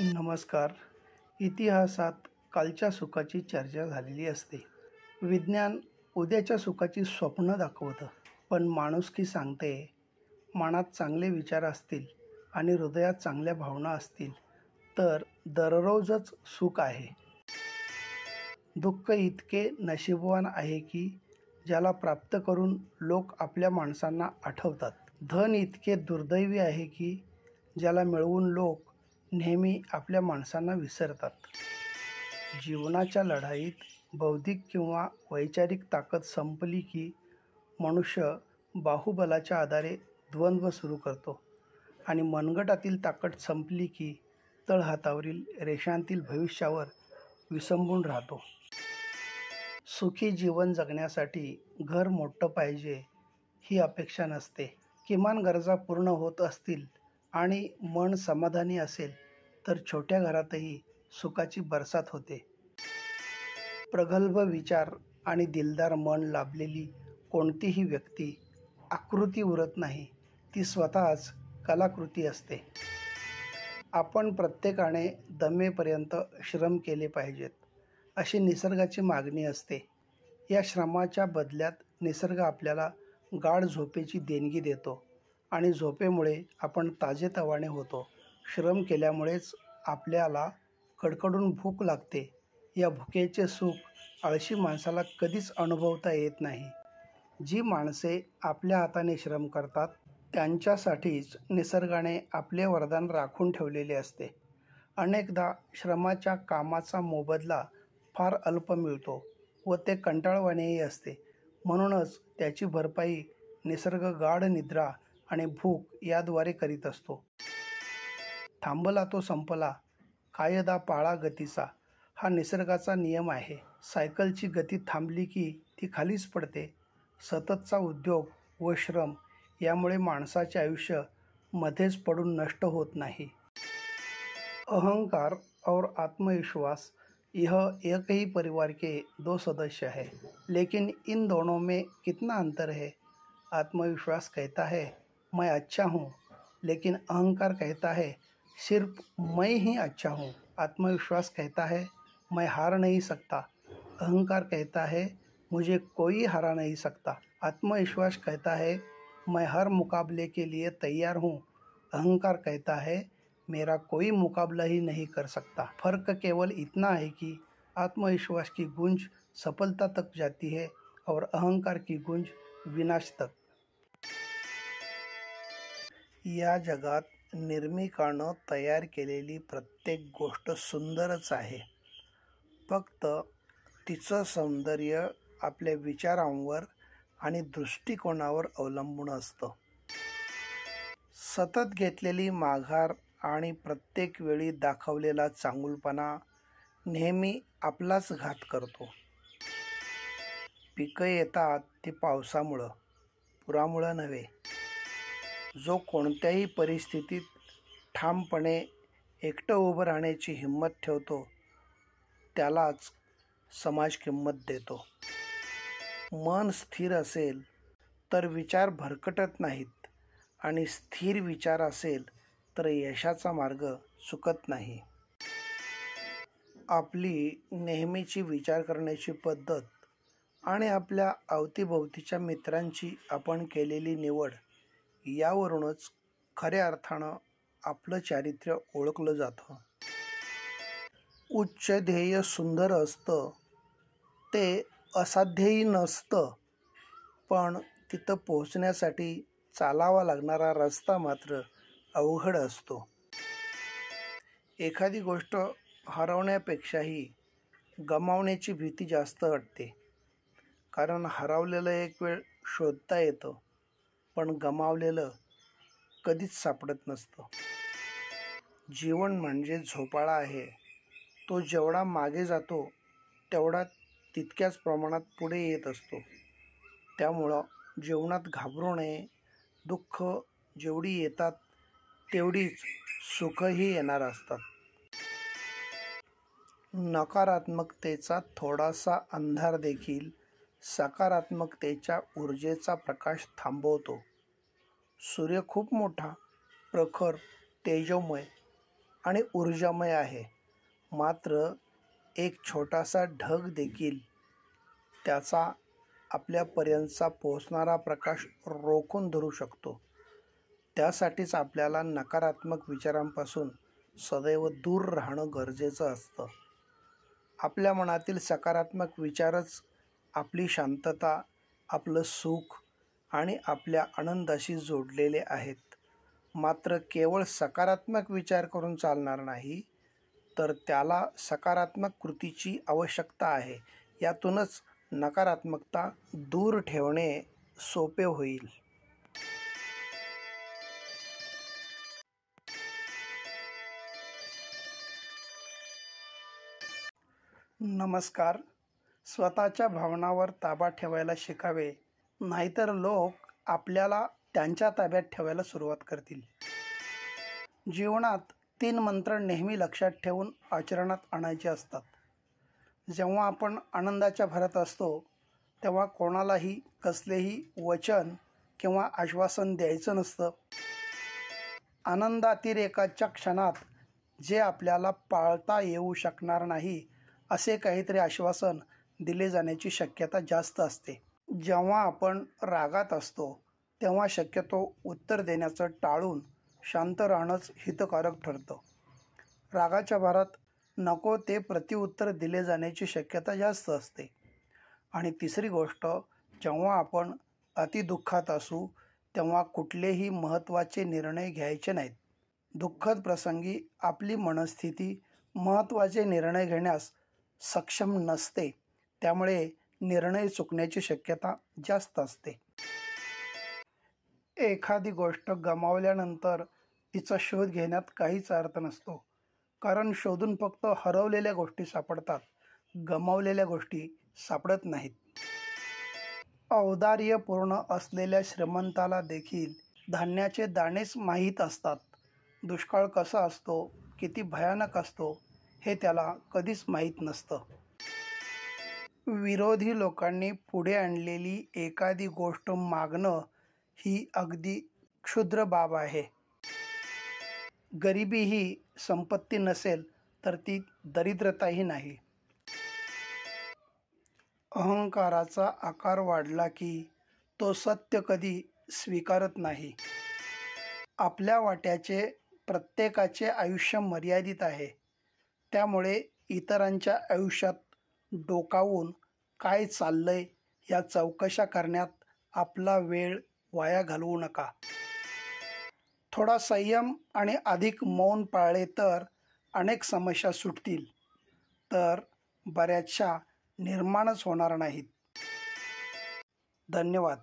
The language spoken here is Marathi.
नमस्कार. इतिहासात कालच्या सुखाची चर्चा झालेली असते. विज्ञान उद्याच्या सुखाची स्वप्न दाखवतं, पण माणुसकी सांगते, मनात चांगले विचार असतील आणि हृदयात चांगल्या भावना असतील तर दररोजच सुख आहे. दुःख इतके नशीबवान आहे की ज्याला प्राप्त करून लोक आपल्या माणसांना आठवतात. धन इतके दुर्दैवी आहे की ज्याला मिळवून लोक नेहमी आपल्या माणसांना विसरतात. जीवनाच्या लढाईत बौद्धिक किंवा वैचारिक ताकद संपली की मनुष्य बाहुबलाच्या आधारे द्वंद्व सुरू करतो आणि मनगटातील ताकद संपली की तळहातावरील रेषांतील भविष्यावर विसंबून राहतो. सुखी जीवन जगण्यासाठी घर मोठं पाहिजे ही अपेक्षा नसते. किमान गरजा पूर्ण होत असतील आणि मन समाधानी असेल तर छोट्या घरातही सुखाची बरसात होते. प्रगल्भ विचार आणि दिलदार मन लाभलेली कोणतीही व्यक्ती आकृती उरत नाही, ती स्वतःच कलाकृती असते. आपण प्रत्येकाने दमेपर्यंत श्रम केले पाहिजेत अशी निसर्गाची मागणी असते. या श्रमाच्या बदल्यात निसर्ग आपल्याला गाढ झोपेची देणगी देतो आणि झोपेमुळे आपण ताजेतवाने होतो. श्रम केल्यामुळेच आपल्याला कडकडून भूक लागते. या भुकेचे सुख आळशी माणसाला कधीच अनुभवता येत नाही. जी माणसे आपल्या हाताने श्रम करतात त्यांच्यासाठीच निसर्गाने आपले वरदान राखून ठेवलेले असते. अनेकदा श्रमाच्या कामाचा मोबदला फार अल्प मिळतो व ते कंटाळवाणेही असते. म्हणूनच त्याची भरपाई निसर्ग गाढ निद्रा आणि भूक याद्वारे करीत असतो. थांबला तो संपला, कायदा पाळा गतीचा हा निसर्गाचा नियम आहे. सायकलची गती थांबली की ती खालीच पडते. सततचा उद्योग व श्रम यामुळे माणसाचे आयुष्य मध्येच पडून नष्ट होत नाही. अहंकार और आत्मविश्वास यह एक ही परिवार के दो सदस्य है, लेकिन इन दोनों में कितना अंतर है. आत्मविश्वास कहता है मैं अच्छा हूँ, लेकिन अहंकार कहता है सिर्फ मैं ही अच्छा हूँ. आत्मविश्वास कहता है मैं हार नहीं सकता. अहंकार कहता है मुझे कोई हरा नहीं सकता. आत्मविश्वास कहता है मैं हर मुकाबले के लिए तैयार हूँ. अहंकार कहता है मेरा कोई मुकाबला ही नहीं कर सकता. फर्क केवल इतना है कि आत्मविश्वास की गूंज सफलता तक जाती है और अहंकार की गूंज विनाश तक. या जगात निर्मिकानं तयार केलेली प्रत्येक गोष्ट सुंदरच आहे. फक्त तिचं सौंदर्य आपल्या विचारांवर आणि दृष्टिकोनावर अवलंबून असतं. सतत घेतलेली माघार आणि प्रत्येक वेळी दाखवलेला चांगुलपणा नेहमी आपलाच घात करतो. पिकं येतात ती पावसामुळं, पुरामुळं नव्हे. जो कोणत्याही परिस्थितीत ठामपणे एकटं उभं राहण्याची हिंमत ठेवतो त्यालाच समाज किंमत देतो. मन स्थिर असेल तर विचार भरकटत नाहीत आणि स्थिर विचार असेल तर यशाचा मार्ग चुकत नाही. आपली नेहमीची विचार करण्याची पद्धत आणि आपल्या अवतीभोवतीच्या मित्रांची आपण केलेली निवड यावरूनच खऱ्या अर्थानं आपलं चारित्र्य ओळखलं जातं. उच्च ध्येय सुंदर असतं, ते असाध्यही नसतं, पण तिथं पोहोचण्यासाठी चालावा लागणारा रस्ता मात्र अवघड असतो. एखादी गोष्ट हरवण्यापेक्षाही गमावण्याची भीती जास्त वाटते. कारण हरवलेलं एक वेळ शोधता येतं, पण गमावलेलं कधीच सापडत नसतं. जीवन म्हणजे झोपाळा आहे. तो जेवढा मागे जातो तेवढा तितक्याच प्रमाणात पुढे येत असतो. त्यामुळं जीवनात घाबरू नये. दुःख जेवढी येतात तेवढीच सुखही येणार असतात. नकारात्मकतेचा थोडासा अंधार देखील सकारात्मकतेच्या ऊर्जेचा प्रकाश थांबवतो. सूर्य खूप मोठा, प्रखर, तेजोमय आणि ऊर्जामय आहे. मात्र एक छोटासा ढग देखील त्याचा आपल्यापर्यंतचा पोहोचणारा प्रकाश रोखून धरू शकतो. त्यासाठीच आपल्याला नकारात्मक विचारांपासून सदैव दूर राहणं गरजेचं असतं. आपल्या मनातील सकारात्मक विचारच आपली शांतता, आपलं सुख आणि आपल्या आनंदाशी जोडलेले आहेत. मात्र केवळ सकारात्मक विचार करून चालणार नाही, तर त्याला सकारात्मक कृतीची आवश्यकता आहे. यातूनच नकारात्मकता दूर ठेवणे सोपे होईल. नमस्कार. स्वतःच्या भावनांवर ताबा ठेवायला शिकावे, नाहीतर लोक आपल्याला त्यांच्या ताब्यात ठेवायला सुरुवात करतील. जीवनात 3 मंत्र नेहमी लक्षात ठेवून आचरणात आणायचे असतात. जेव्हा आपण आनंदाच्या भरात असतो, तेव्हा कोणालाही कसलेही वचन किंवा आश्वासन द्यायचं नसतं. आनंदातिरेकाच्या क्षणात जे आपल्याला पाळता येऊ शकणार नाही, असे काहीतरी आश्वासन दिले जाण्याची शक्यता जास्त असते. जेव्हा आपण रागात असतो, तेव्हा शक्यतो उत्तर देण्याचं टाळून शांत राहणंच हितकारक ठरतं. रागाच्या भरात नको ते प्रत्युत्तर दिले जाण्याची शक्यता जास्त असते. आणि तिसरी गोष्ट, जेव्हा आपण अतिदुःखात असू, तेव्हा कुठलेही महत्त्वाचे निर्णय घ्यायचे नाहीत. दुःखद प्रसंगी आपली मनस्थिती महत्त्वाचे निर्णय घेण्यास सक्षम नसते, त्यामुळे निर्णय चुकण्याची शक्यता जास्त असते. एखादी गोष्ट गमावल्यानंतर तिचा शोध घेण्यात काहीच अर्थ नसतो, कारण शोधून फक्त हरवलेल्या गोष्टी सापडतात, गमावलेल्या गोष्टी सापडत नाहीत. औदार्यपूर्ण असलेल्या श्रीमंताला देखील धान्याचे दाणेच माहीत असतात. दुष्काळ कसा असतो, किती भयानक असतो, हे त्याला कधीच माहीत नसतं. विरोधी लोकांनी पुढे आणलेली एखादी गोष्ट मागणं ही अगदी क्षुद्र बाब आहे. गरिबी ही संपत्ती नसेल, तर ती दरिद्रताही नाही. अहंकाराचा आकार वाढला की तो सत्य कधी स्वीकारत नाही. आपल्या वाट्याचे प्रत्येकाचे आयुष्य मर्यादित आहे. त्यामुळे इतरांच्या आयुष्यात डोकावून काय चाललंय या चौकशा करण्यात आपला वेळ वाया घालवू नका. थोडा संयम आणि अधिक मौन पाळले तर अनेक समस्या सुटतील, तर बऱ्याचशा निर्माणच होणार नाहीत. धन्यवाद.